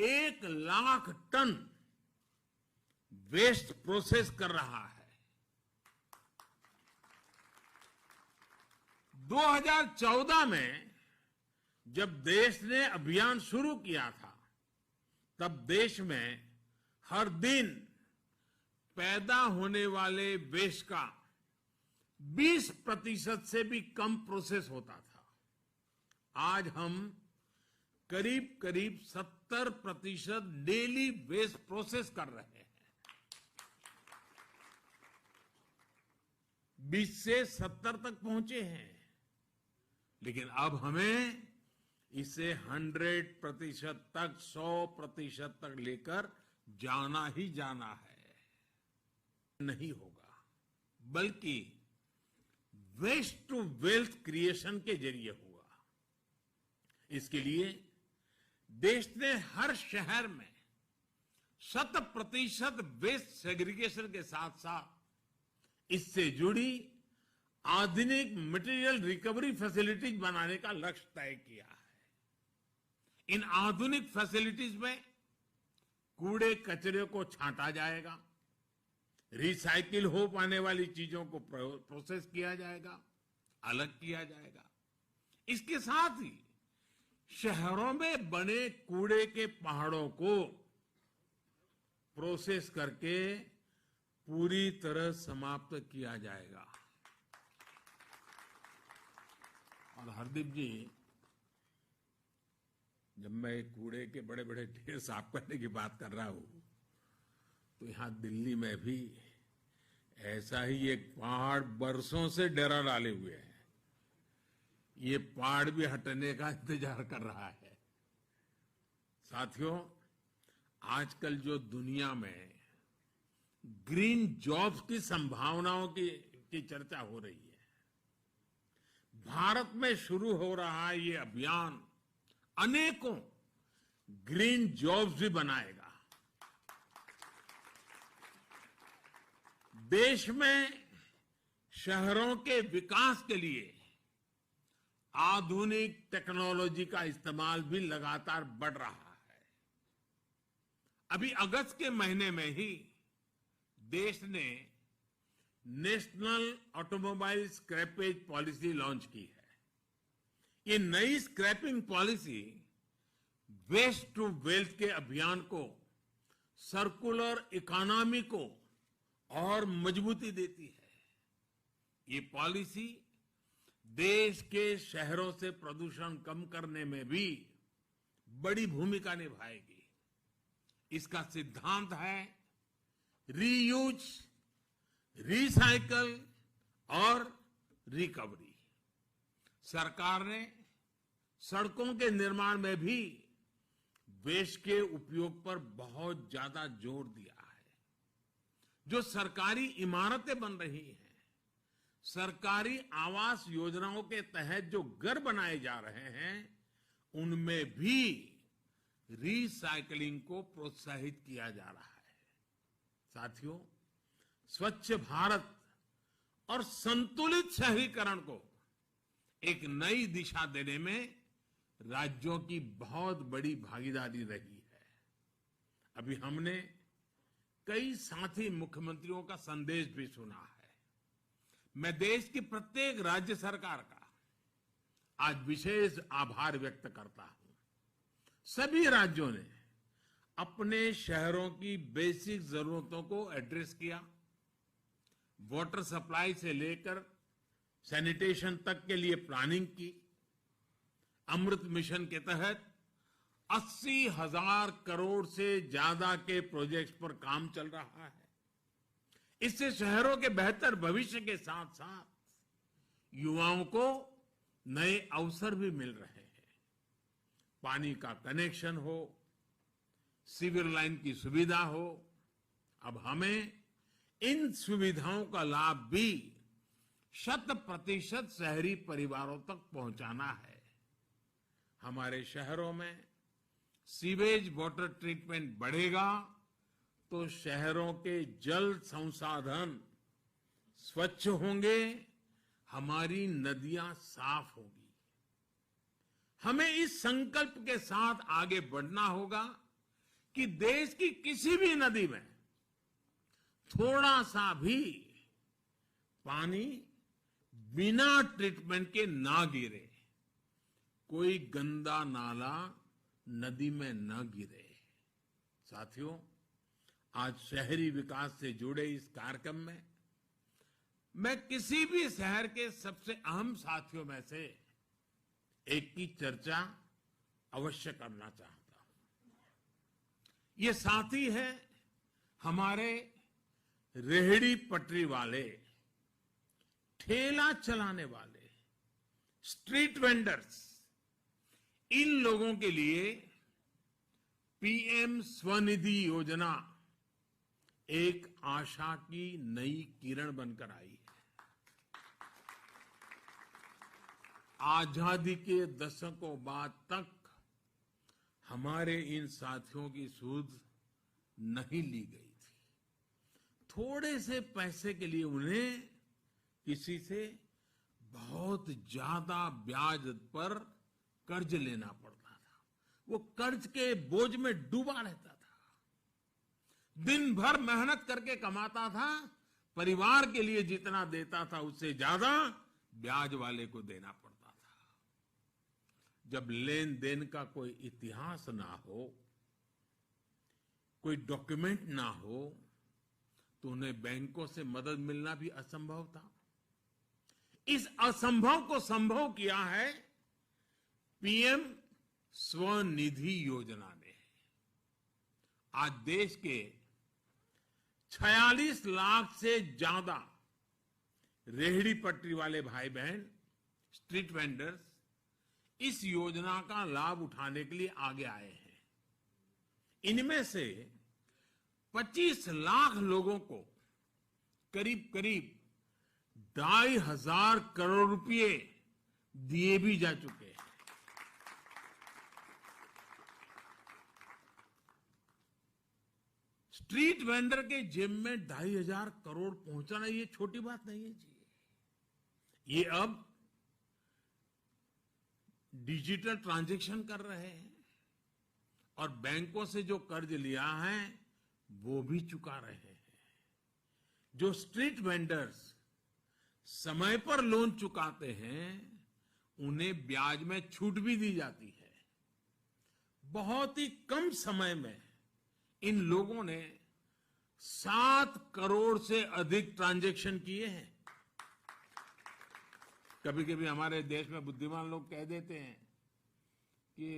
1 lakh ton waste process कर रहा है। 2014 में जब देश ने अभियान शुरू किया था, तब देश में हर दिन पैदा होने वाले वेस्ट का 20% से भी कम प्रोसेस होता था। आज हम करीब करीब 70% डेली वेस्ट प्रोसेस कर रहे हैं। 20 से 70 तक पहुंचे हैं, लेकिन अब हमें इसे 100% तक, 100% तक लेकर जाना ही जाना है। नहीं होगा, बल्कि वेस्ट टू वेल्थ क्रिएशन के जरिए होगा। इसके लिए देश ने हर शहर में 100% वेस्ट सेग्रीगेशन के साथ साथ इससे जुड़ी आधुनिक मटेरियल रिकवरी फैसिलिटीज बनाने का लक्ष्य तय किया है। इन आधुनिक फैसिलिटीज में कूड़े कचरे को छांटा जाएगा, रिसाइकिल हो पाने वाली चीजों को प्रोसेस किया जाएगा, अलग किया जाएगा। इसके साथ ही शहरों में बने कूड़े के पहाड़ों को प्रोसेस करके पूरी तरह समाप्त किया जाएगा। और हरदीप जी, जब मैं कूड़े के बड़े बड़े ढेर साफ करने की बात कर रहा हूं, तो यहां दिल्ली में भी ऐसा ही एक पहाड़ बरसों से डेरा डाले हुए है। ये पहाड़ भी हटने का इंतजार कर रहा है। साथियों, आजकल जो दुनिया में ग्रीन जॉब्स की संभावनाओं की चर्चा हो रही है, भारत में शुरू हो रहा ये अभियान अनेकों ग्रीन जॉब्स भी बनाएगा। देश में शहरों के विकास के लिए आधुनिक टेक्नोलॉजी का इस्तेमाल भी लगातार बढ़ रहा है। अभी अगस्त के महीने में ही देश ने national automobile scrappage policy launch की है। ये नई scrapping policy waste to wealth के अभियान को, सर्कुलर इकोनॉमी को और मजबूती देती है। ये पॉलिसी देश के शहरों से प्रदूषण कम करने में भी बड़ी भूमिका निभाएगी। इसका सिद्धांत है रीयूज, रिसाइकल और रिकवरी। सरकार ने सड़कों के निर्माण में भी वेस्ट के उपयोग पर बहुत ज्यादा जोर दिया है। जो सरकारी इमारतें बन रही हैं, सरकारी आवास योजनाओं के तहत जो घर बनाए जा रहे हैं, उनमें भी रिसाइकलिंग को प्रोत्साहित किया जा रहा है। साथियों, स्वच्छ भारत और संतुलित शहरीकरण को एक नई दिशा देने में राज्यों की बहुत बड़ी भागीदारी रही है। अभी हमने कई साथी मुख्यमंत्रियों का संदेश भी सुना है। मैं देश की प्रत्येक राज्य सरकार का आज विशेष आभार व्यक्त करता हूं। सभी राज्यों ने अपने शहरों की बेसिक जरूरतों को एड्रेस किया। वाटर सप्लाई से लेकर सैनिटेशन तक के लिए प्लानिंग की। अमृत मिशन के तहत 80,000 करोड़ से ज्यादा के प्रोजेक्ट्स पर काम चल रहा है। इससे शहरों के बेहतर भविष्य के साथ साथ युवाओं को नए अवसर भी मिल रहे हैं। पानी का कनेक्शन हो, सीवर लाइन की सुविधा हो, अब हमें इन सुविधाओं का लाभ भी 100% शहरी परिवारों तक पहुंचाना है। हमारे शहरों में सीवेज वाटर ट्रीटमेंट बढ़ेगा तो शहरों के जल संसाधन स्वच्छ होंगे, हमारी नदियां साफ होगी। हमें इस संकल्प के साथ आगे बढ़ना होगा कि देश की किसी भी नदी में थोड़ा सा भी पानी बिना ट्रीटमेंट के ना गिरे, कोई गंदा नाला नदी में न गिरे। साथियों, आज शहरी विकास से जुड़े इस कार्यक्रम में मैं किसी भी शहर के सबसे अहम साथियों में से एक की चर्चा अवश्य करना चाहता हूं। ये साथी है हमारे रेहड़ी पटरी वाले, ठेला चलाने वाले, स्ट्रीट वेंडर्स। इन लोगों के लिए पीएम स्वनिधि योजना एक आशा की नई किरण बनकर आई है। आजादी के दशकों बाद तक हमारे इन साथियों की सूझ नहीं ली गई थी। थोड़े से पैसे के लिए उन्हें किसी से बहुत ज्यादा ब्याज पर कर्ज लेना पड़ता था। वो कर्ज के बोझ में डूबा रहता था। दिन भर मेहनत करके कमाता था, परिवार के लिए जितना देता था उससे ज्यादा ब्याज वाले को देना पड़ता था। जब लेन देन का कोई इतिहास ना हो, कोई डॉक्यूमेंट ना हो, तो उन्हें बैंकों से मदद मिलना भी असंभव था। इस असंभव को संभव किया है पीएम स्वनिधि योजना ने। आज देश के 46 लाख से ज्यादा रेहड़ी पटरी वाले भाई बहन, स्ट्रीट वेंडर्स इस योजना का लाभ उठाने के लिए आगे आए हैं। इनमें से 25 लाख लोगों को करीब करीब 2,500 करोड़ रुपए दिए भी जा चुके हैं। स्ट्रीट वेंडर के जेब में 2,500 करोड़ पहुंचाना ये छोटी बात नहीं है जी। ये अब डिजिटल ट्रांजैक्शन कर रहे हैं और बैंकों से जो कर्ज लिया है वो भी चुका रहे हैं। जो स्ट्रीट वेंडर्स समय पर लोन चुकाते हैं उन्हें ब्याज में छूट भी दी जाती है। बहुत ही कम समय में इन लोगों ने 7 करोड़ से अधिक ट्रांजैक्शन किए हैं। कभी कभी हमारे देश में बुद्धिमान लोग कह देते हैं कि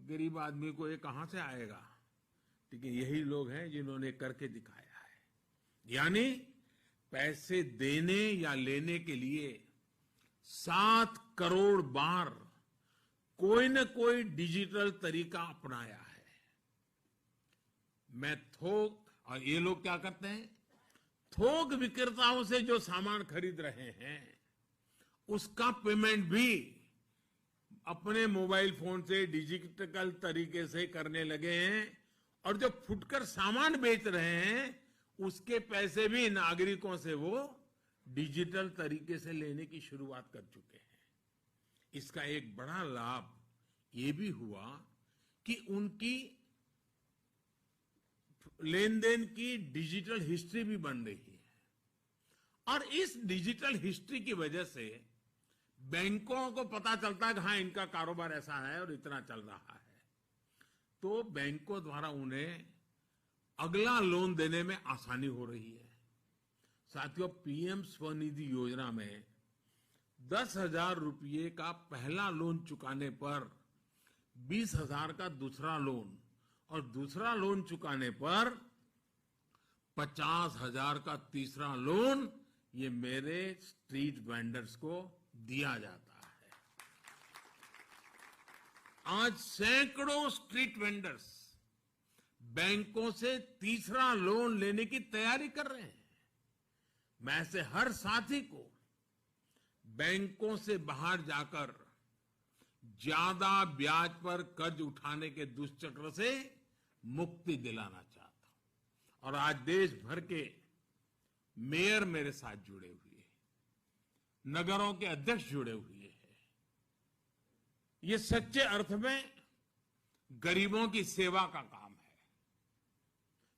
गरीब आदमी को ये कहां से आएगा, लेकिन यही लोग हैं जिन्होंने करके दिखाया है। यानी पैसे देने या लेने के लिए 7 करोड़ बार कोई न कोई डिजिटल तरीका अपनाया है। मैं थोक, और ये लोग क्या करते हैं, थोक विक्रेताओं से जो सामान खरीद रहे हैं उसका पेमेंट भी अपने मोबाइल फोन से डिजिटल तरीके से करने लगे हैं। और जो फुटकर सामान बेच रहे हैं उसके पैसे भी नागरिकों से वो डिजिटल तरीके से लेने की शुरुआत कर चुके हैं। इसका एक बड़ा लाभ ये भी हुआ कि उनकी लेन देन की डिजिटल हिस्ट्री भी बन रही है। और इस डिजिटल हिस्ट्री की वजह से बैंकों को पता चलता है कि हाँ, इनका कारोबार ऐसा है और इतना चल रहा है, तो बैंकों द्वारा उन्हें अगला लोन देने में आसानी हो रही है। साथियों, पीएम स्वनिधि योजना में 10,000 रुपये का पहला लोन चुकाने पर 20,000 का दूसरा लोन और दूसरा लोन चुकाने पर 50,000 का तीसरा लोन ये मेरे स्ट्रीट वेंडर्स को दिया जाता है। आज सैकड़ों स्ट्रीट वेंडर्स बैंकों से तीसरा लोन लेने की तैयारी कर रहे हैं। मैं ऐसे हर साथी को बैंकों से बाहर जाकर ज्यादा ब्याज पर कर्ज उठाने के दुष्चक्र से मुक्ति दिलाना चाहता हूं। और आज देश भर के मेयर मेरे साथ जुड़े हुए हैं, नगरों के अध्यक्ष जुड़े हुए हैं। ये सच्चे अर्थ में गरीबों की सेवा का काम है।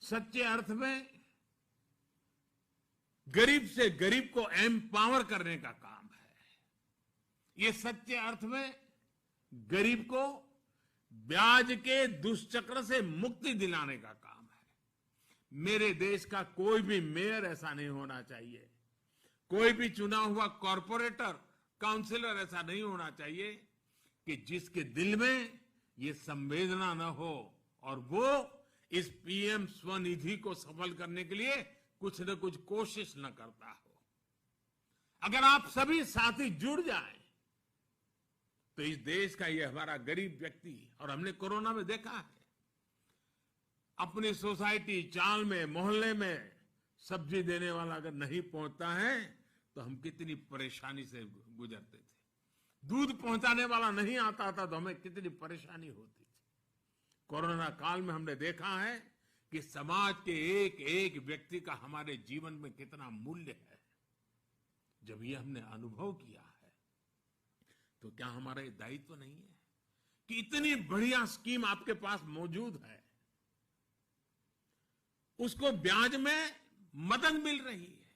सच्चे अर्थ में गरीब से गरीब को एम्पावर करने का काम है। ये सच्चे अर्थ में गरीब को ब्याज के दुष्चक्र से मुक्ति दिलाने का काम है। मेरे देश का कोई भी मेयर ऐसा नहीं होना चाहिए, कोई भी चुना हुआ कॉर्पोरेटर, काउंसिलर ऐसा नहीं होना चाहिए कि जिसके दिल में ये संवेदना न हो और वो इस पीएम स्वनिधि को सफल करने के लिए कुछ न कुछ कोशिश न करता हो। अगर आप सभी साथी जुड़ जाएं तो इस देश का ये हमारा गरीब व्यक्ति, और हमने कोरोना में देखा है, अपनी सोसाइटी, चाल में, मोहल्ले में सब्जी देने वाला अगर नहीं पहुंचता है तो हम कितनी परेशानी से गुजरते थे। दूध पहुंचाने वाला नहीं आता था तो हमें कितनी परेशानी होती थी। कोरोना काल में हमने देखा है कि समाज के एक एक व्यक्ति का हमारे जीवन में कितना मूल्य है। जब ये हमने अनुभव किया है तो क्या हमारा ये दायित्व नहीं है कि इतनी बढ़िया स्कीम आपके पास मौजूद है, उसको ब्याज में मदद मिल रही है,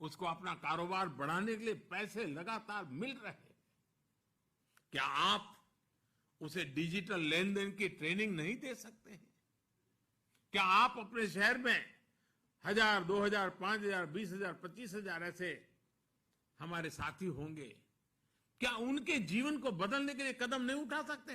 उसको अपना कारोबार बढ़ाने के लिए पैसे लगातार मिल रहे हैं, क्या आप उसे डिजिटल लेन देन की ट्रेनिंग नहीं दे सकते हैं? क्या आप अपने शहर में 1000, 2000, 5000, 20000, 25000 ऐसे हमारे साथी होंगे, क्या उनके जीवन को बदलने के लिए कदम नहीं उठा सकते?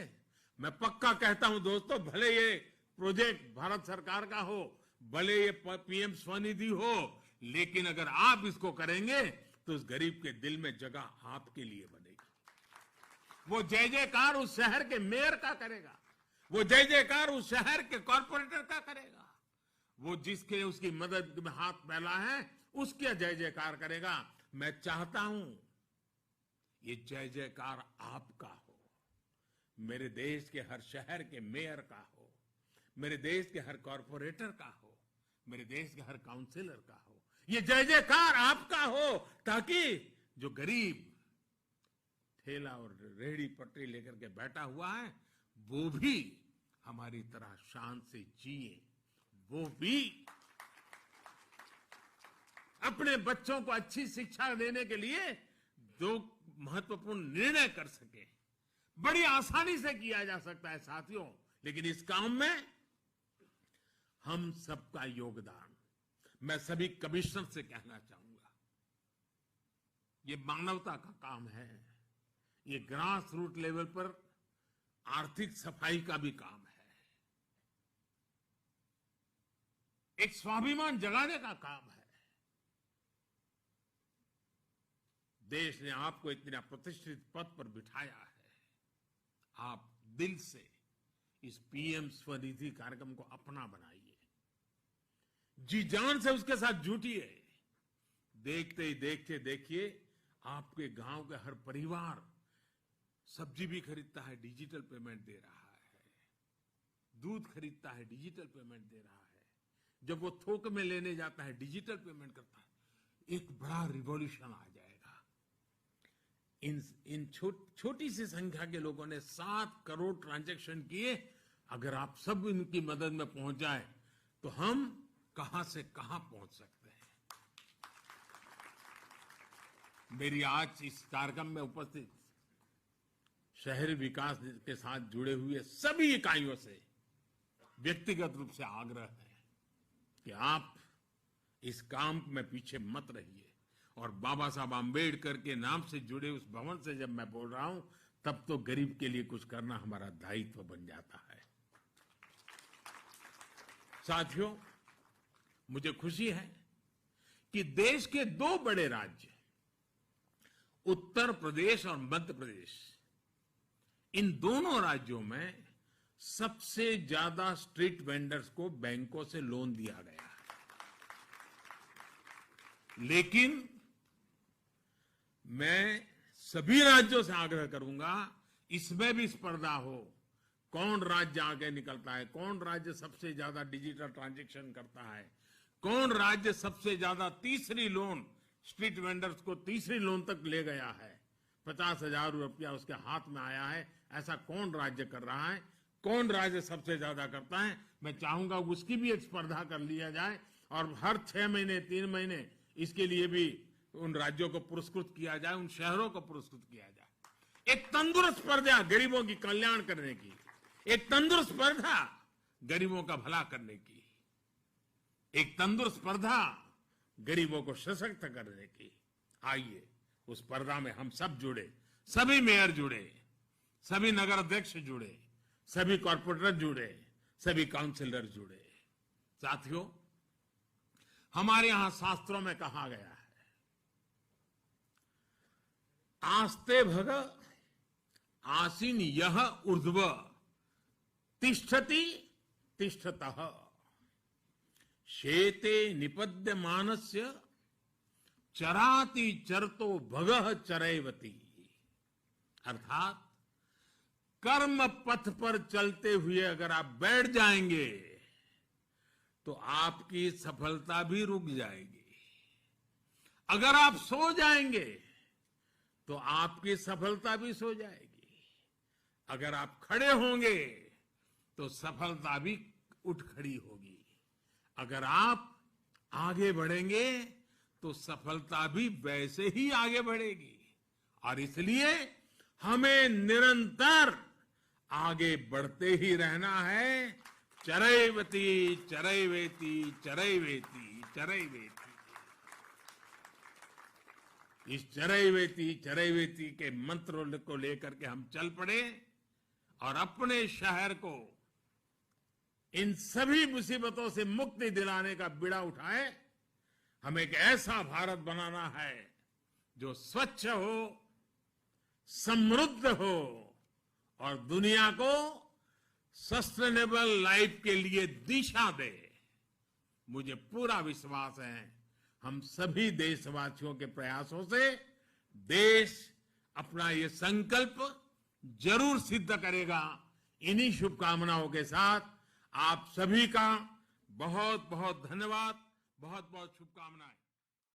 मैं पक्का कहता हूं दोस्तों, भले ये प्रोजेक्ट भारत सरकार का हो, भले ये पीएम स्वनिधि हो, लेकिन अगर आप इसको करेंगे तो उस गरीब के दिल में जगह आपके लिए बनेगी। वो जय जयकार उस शहर के मेयर का करेगा, वो जय जयकार उस शहर के कॉर्पोरेटर का करेगा, वो जिसके उसकी मदद में हाथ फैला है उसके जय जयकार करेगा। मैं चाहता हूं ये जय जयकार आपका हो, मेरे देश के हर शहर के मेयर का हो, मेरे देश के हर कॉर्पोरेटर का हो, मेरे देश के हर काउंसिलर का हो। ये जय जयकार आपका हो ताकि जो गरीब ठेला और रेहड़ी पटरी लेकर के बैठा हुआ है वो भी हमारी तरह शान से जिए, वो भी अपने बच्चों को अच्छी शिक्षा देने के लिए दो महत्वपूर्ण निर्णय कर सके। बड़ी आसानी से किया जा सकता है साथियों, लेकिन इस काम में हम सबका योगदान, मैं सभी कमिश्नर से कहना चाहूंगा, ये मानवता का काम है, ये ग्रास रूट लेवल पर आर्थिक सफाई का भी काम है, एक स्वाभिमान जगाने का काम है। देश ने आपको इतना प्रतिष्ठित पद पर बिठाया है, आप दिल से इस पीएम स्वनिधि कार्यक्रम को अपना बनाइए, जी जान से उसके साथ जुटिए। देखते ही देखते देखिए आपके गांव के हर परिवार सब्जी भी खरीदता है, डिजिटल पेमेंट दे रहा है, दूध खरीदता है, डिजिटल पेमेंट दे रहा है, जब वो थोक में लेने जाता है डिजिटल पेमेंट करता है। एक बड़ा रिवॉल्यूशन आ जाएगा। इन छोटी सी संख्या के लोगों ने 7 करोड़ ट्रांजैक्शन किए। अगर आप सब इनकी मदद में पहुंच जाए तो हम कहां से कहां पहुंच सकते हैं। मेरी आज इस कार्यक्रम में उपस्थित शहरी विकास के साथ जुड़े हुए सभी इकाइयों से व्यक्तिगत रूप से आग्रह है कि आप इस काम में पीछे मत रहिए, और बाबा साहब आम्बेडकर के नाम से जुड़े उस भवन से जब मैं बोल रहा हूं तब तो गरीब के लिए कुछ करना हमारा दायित्व बन जाता है। साथियों, मुझे खुशी है कि देश के 2 बड़े राज्य उत्तर प्रदेश और मध्य प्रदेश, इन दोनों राज्यों में सबसे ज्यादा स्ट्रीट वेंडर्स को बैंकों से लोन दिया गया है। लेकिन मैं सभी राज्यों से आग्रह करूंगा इसमें भी स्पर्धा हो, कौन राज्य आगे निकलता है, कौन राज्य सबसे ज्यादा डिजिटल ट्रांजैक्शन करता है, कौन राज्य सबसे ज्यादा तीसरी लोन, स्ट्रीट वेंडर्स को तीसरी लोन तक ले गया है, 50,000 रुपया उसके हाथ में आया है, ऐसा कौन राज्य कर रहा है। कौन राज्य सबसे ज्यादा करता है, मैं चाहूंगा उसकी भी एक स्पर्धा कर लिया जाए और हर 6 महीने 3 महीने इसके लिए भी उन राज्यों को पुरस्कृत किया जाए, उन शहरों को पुरस्कृत किया जाए। एक तंदुरुस्त स्पर्धा गरीबों की कल्याण करने की, एक तंदुरुस्त स्पर्धा गरीबों का भला करने की, एक तंदुरुस्त स्पर्धा गरीबों को सशक्त करने की। आइए उस स्पर्धा में हम सब जुड़े, सभी मेयर जुड़े, सभी नगर अध्यक्ष जुड़े, सभी कॉर्पोरेटर जुड़े, सभी काउंसिलर जुड़े। साथियों, हमारे यहां शास्त्रों में कहा गया है, आस्ते भग आसीन यह ऊर्ध्व तिष्ठति तिष्ठतः शेते निपद्य मानस्य चराति चरतो भगः चरैवती। अर्थात कर्म पथ पर चलते हुए अगर आप बैठ जाएंगे तो आपकी सफलता भी रुक जाएगी। अगर आप सो जाएंगे तो आपकी सफलता भी सो जाएगी। अगर आप खड़े होंगे तो सफलता भी उठ खड़ी होगी। अगर आप आगे बढ़ेंगे तो सफलता भी वैसे ही आगे बढ़ेगी। और इसलिए हमें निरंतर आगे बढ़ते ही रहना है। चरैवती चरैवेति चरैवेति चरैवेति। इस चरैवेति चरैवेति के मंत्र को लेकर के हम चल पड़े और अपने शहर को इन सभी मुसीबतों से मुक्ति दिलाने का बीड़ा उठाए। हमें एक ऐसा भारत बनाना है जो स्वच्छ हो, समृद्ध हो और दुनिया को सस्टेनेबल लाइफ के लिए दिशा दे। मुझे पूरा विश्वास है हम सभी देशवासियों के प्रयासों से देश अपना ये संकल्प जरूर सिद्ध करेगा। इन्हीं शुभकामनाओं के साथ आप सभी का बहुत बहुत धन्यवाद, बहुत बहुत शुभकामनाएं।